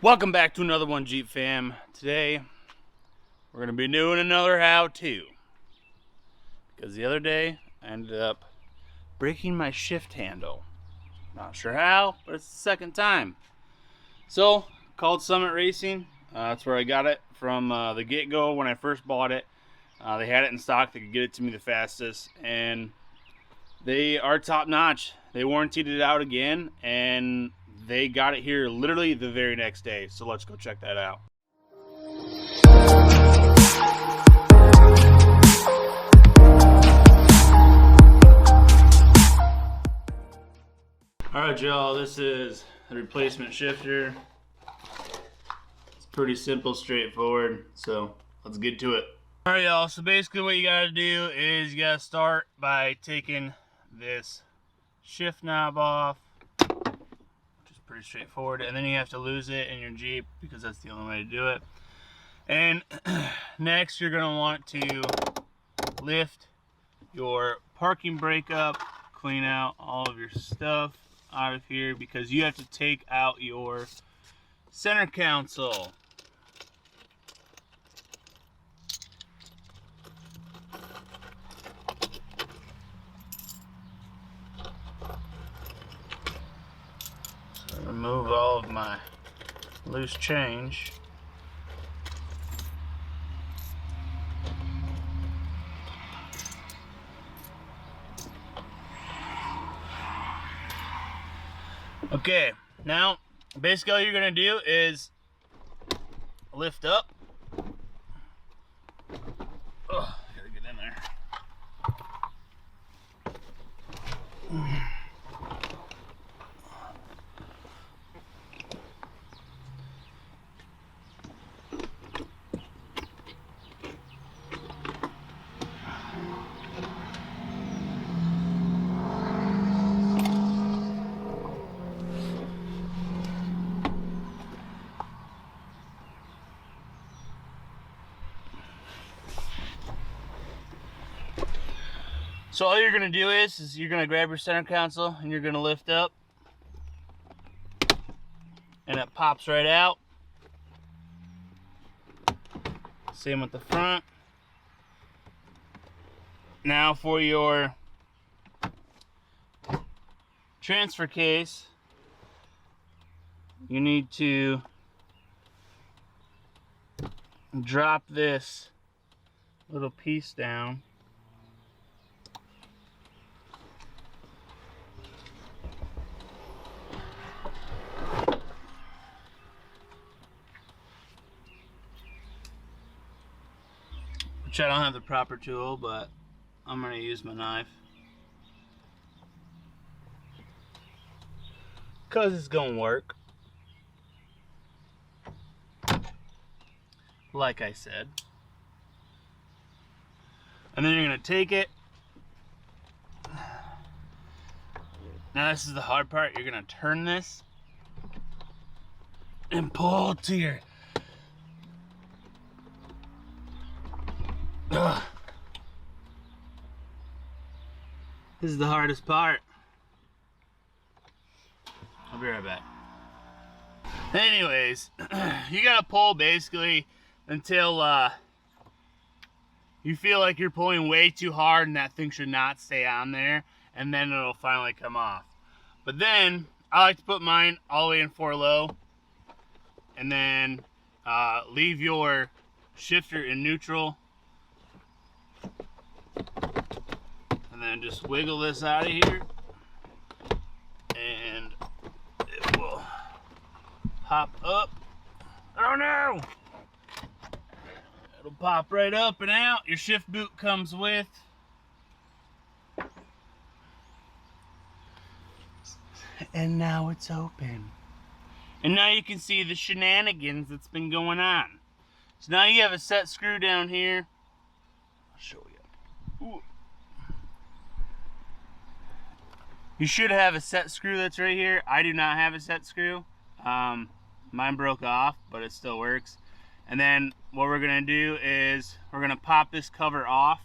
Welcome back to another one, Jeep fam. Today we're going to be doing another how-to, because the other day I ended up breaking my shift handle. Not sure how, but it's the second time. So called Summit Racing. That's where I got it from the get-go. When I first bought it, they had it in stock. They could get it to me the fastest, and they are top-notch. They warrantied it out again, and they got it here literally the very next day. So let's go check that out. Alright y'all, this is the replacement shifter. It's pretty simple, straightforward, so let's get to it. Alright y'all, so basically what you gotta do is you gotta start by taking this shift knob off, which is pretty straightforward, and then you have to lose it in your Jeep because that's the only way to do it. And next you're gonna want to lift your parking brake up, clean out all of your stuff out of here because you have to take out your center console. So remove all of my loose change. Okay, now basically all you're gonna do is lift up. Oh, gotta get in there. So all you're gonna do is you're gonna grab your center console and you're gonna lift up, and it pops right out. Same with the front. Now for your transfer case, you need to drop this little piece down. Which I don't have the proper tool, but I'm going to use my knife because it's going to work, like I said. And then you're going to take it. Now this is the hard part. You're going to turn this and pull to your... Ugh. This is the hardest part. I'll be right back. Anyways, you gotta pull basically until you feel like you're pulling way too hard and that thing should not stay on there, and then it'll finally come off. But then I like to put mine all the way in 4 low, and then leave your shifter in neutral, and then just wiggle this out of here, and it will pop up. Oh no! It'll pop right up and out. Your shift boot comes with. And now it's open. And now you can see the shenanigans that's been going on. So now you have a set screw down here. I'll show you. Ooh. You should have a set screw that's right here. I do not have a set screw. Mine broke off, but it still works. And then what we're gonna do is we're gonna pop this cover off.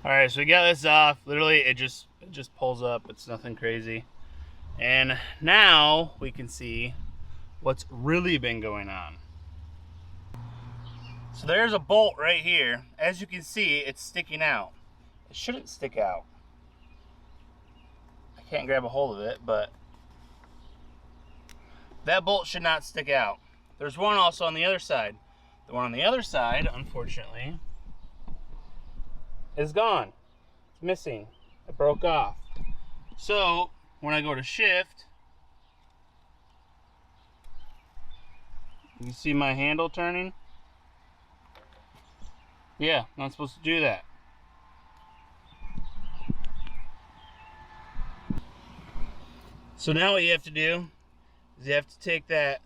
Alright, so we got this off. Literally, it just pulls up. It's nothing crazy. And now we can see what's really been going on. So there's a bolt right here. As you can see, it's sticking out. It shouldn't stick out. I can't grab a hold of it, but that bolt should not stick out. There's one also on the other side. The one on the other side, unfortunately, is gone. It's missing. It broke off. So when I go to shift, you see my handle turning? Yeah, not supposed to do that. So now what you have to do is you have to take that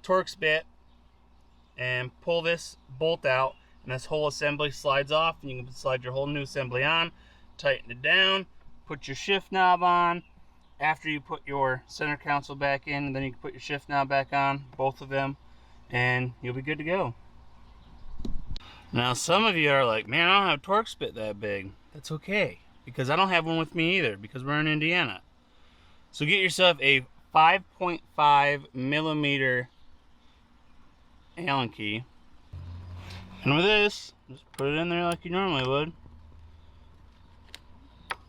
Torx bit and pull this bolt out, and this whole assembly slides off, and you can slide your whole new assembly on, tighten it down, put your shift knob on. After you put your center console back in, and then you can put your shift knob back on, both of them, and you'll be good to go. Now some of you are like, man, I don't have a Torx bit that big. That's okay, because I don't have one with me either, because we're in Indiana. So get yourself a 5.5 millimeter Allen key, and with this, just put it in there like you normally would,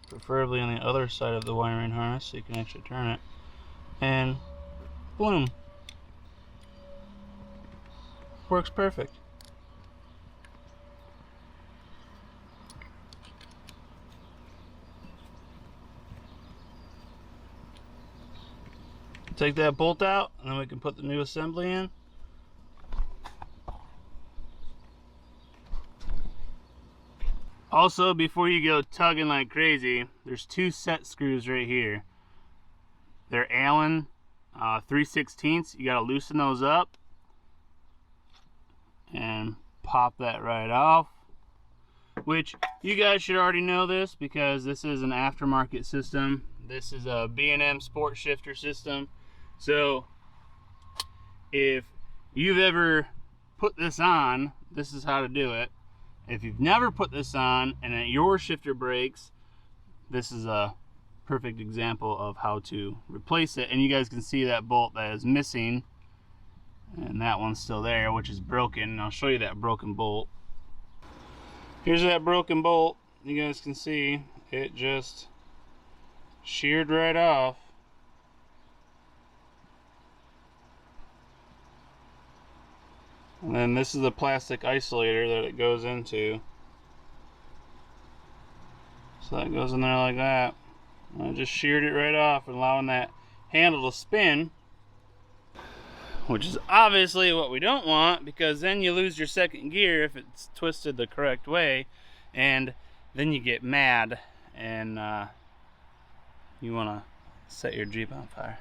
preferably on the other side of the wiring harness so you can actually turn it, and boom, works perfect. Take that bolt out, and then we can put the new assembly in. Also, before you go tugging like crazy, there's two set screws right here. They're Allen 3/16. You gotta loosen those up and pop that right off. Which you guys should already know this, because this is an aftermarket system. This is a B&M sport shifter system. So if you've ever put this on, this is how to do it. If you've never put this on and your shifter breaks, this is a perfect example of how to replace it. And you guys can see that bolt that is missing, and that one's still there, which is broken. And I'll show you that broken bolt. Here's that broken bolt. You guys can see it just sheared right off. And then this is the plastic isolator that it goes into. So that goes in there like that. And I just sheared it right off, allowing that handle to spin, which is obviously what we don't want, because then you lose your second gear if it's twisted the correct way, and then you get mad and you want to set your Jeep on fire.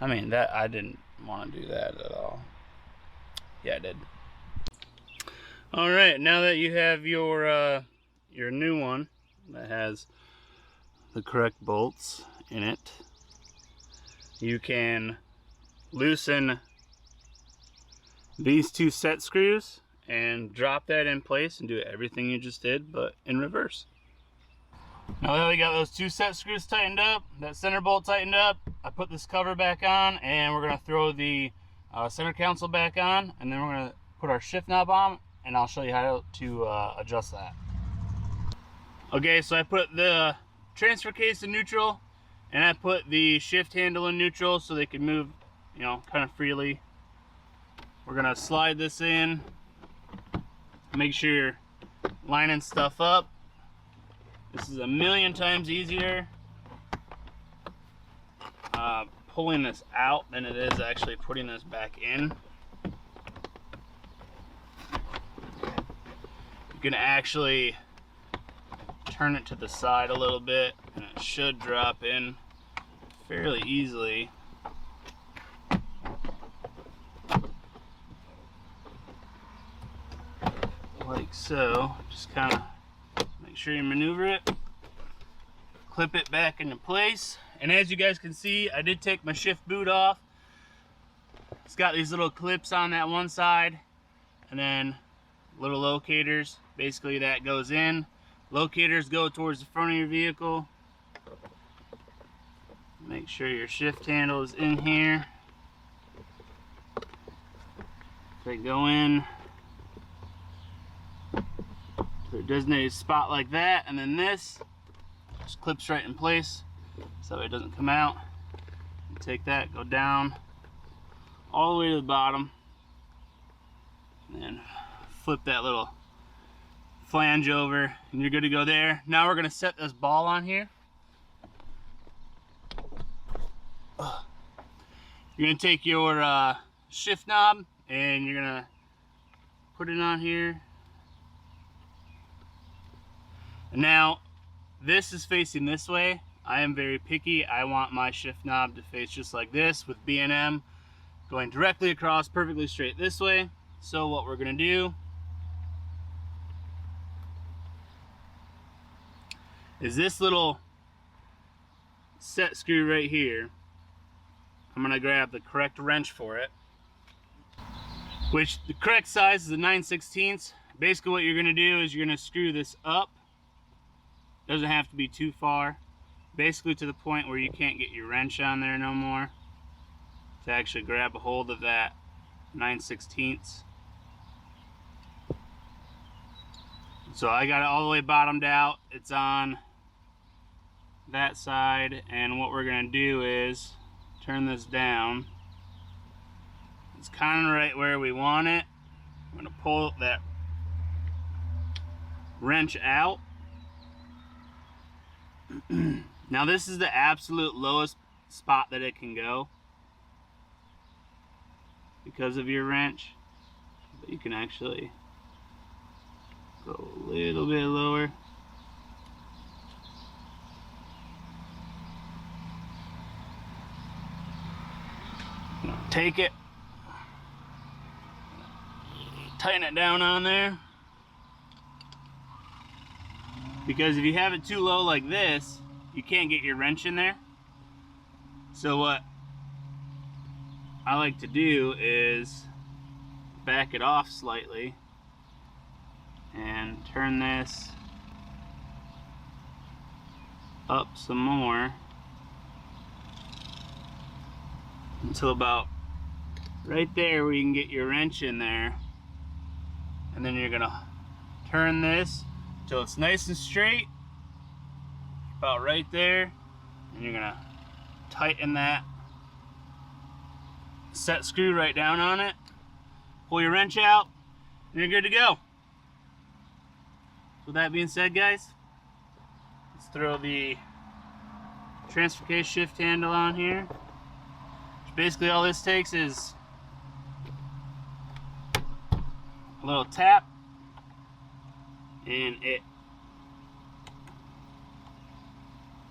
I mean, that I didn't want to do that at all. Yeah, I did. All right, now that you have your new one that has the correct bolts in it, you can loosen these two set screws and drop that in place and do everything you just did, but in reverse. Now that we got those two set screws tightened up, that center bolt tightened up, I put this cover back on, and we're gonna throw the center console back on, and then we're gonna put our shift knob on, and I'll show you how to adjust that. Okay, so I put the transfer case in neutral, and I put the shift handle in neutral so they can move, you know, kind of freely. We're gonna slide this in, make sure you're lining stuff up. This is a million times easier pulling this out than it is actually putting this back in. You can actually turn it to the side a little bit, and it should drop in fairly easily. Like so. Just kind of make sure you maneuver it, clip it back into place. And as you guys can see, I did take my shift boot off. It's got these little clips on that one side, and then little locators. Basically that goes in. Locators go towards the front of your vehicle. Make sure your shift handle is in here. They go in to a designated spot like that, and then this just clips right in place so it doesn't come out. Take that, go down all the way to the bottom, and then flip that little flange over, and you're good to go there. Now we're gonna set this ball on here. You're gonna take your shift knob and you're gonna put it on here. And now this is facing this way. I am very picky. I want my shift knob to face just like this, with B&M going directly across perfectly straight this way. So what we're gonna do is this little set screw right here, I'm gonna grab the correct wrench for it, which the correct size is a 9/16. Basically what you're gonna do is you're gonna screw this up. Doesn't have to be too far. Basically to the point where you can't get your wrench on there no more, to actually grab a hold of that 9/16. So I got it all the way bottomed out. It's on that side, and what we're gonna do is turn this down. It's kind of right where we want it. I'm gonna pull that wrench out. Now this is the absolute lowest spot that it can go because of your wrench, but you can actually go a little bit lower. Take it, tighten it down on there, because if you have it too low like this, you can't get your wrench in there. So what I like to do is back it off slightly and turn this up some more until about right there where you can get your wrench in there. And then you're gonna turn this until it's nice and straight, about right there, and you're gonna tighten that set screw right down on it, pull your wrench out, and you're good to go. With that being said, guys, let's throw the transfer case shift handle on here. Basically all this takes is a little tap, and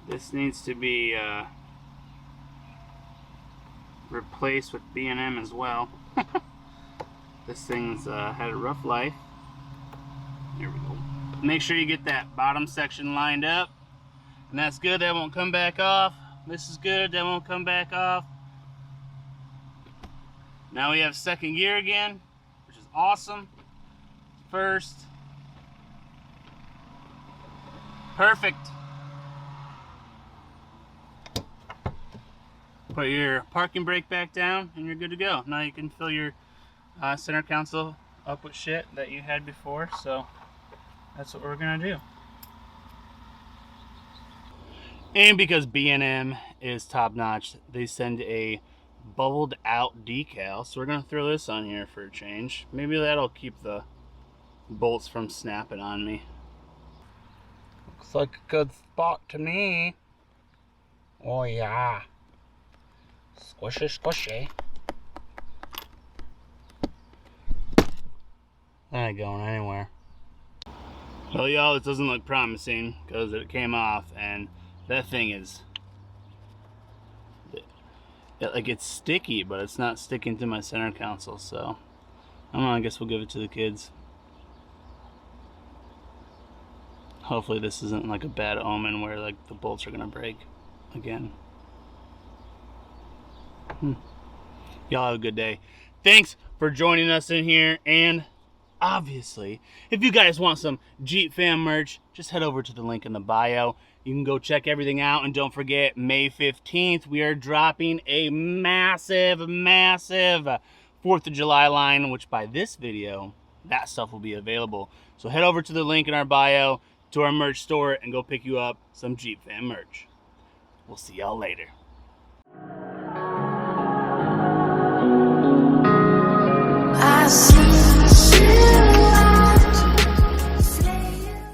this needs to be replaced with B&M as well. This thing's had a rough life. There we go. Make sure you get that bottom section lined up, and that's good. That won't come back off. This is good. That won't come back off. Now we have second gear again, which is awesome. First. Perfect. Put your parking brake back down and you're good to go. Now you can fill your center console up with shit that you had before, so that's what we're gonna do. And because B&M is top notch, they send a bubbled out decal, so we're gonna throw this on here for a change. Maybe that'll keep the bolts from snapping on me. Looks like a good spot to me. Oh yeah. Squishy, squishy. That ain't going anywhere. Well, y'all, it doesn't look promising because it came off, and that thing is, like, it's sticky, but it's not sticking to my center console. So I don't know, I guess we'll give it to the kids. Hopefully this isn't like a bad omen where like the bolts are gonna break again. Y'all have a good day. Thanks for joining us in here, and obviously, if you guys want some Jeep Fam merch, just head over to the link in the bio. You can go check everything out, and don't forget, May 15th, we are dropping a massive 4th of July line, which by this video, that stuff will be available. So head over to the link in our bio to our merch store and go pick you up some Jeep Fam merch. We'll see y'all later.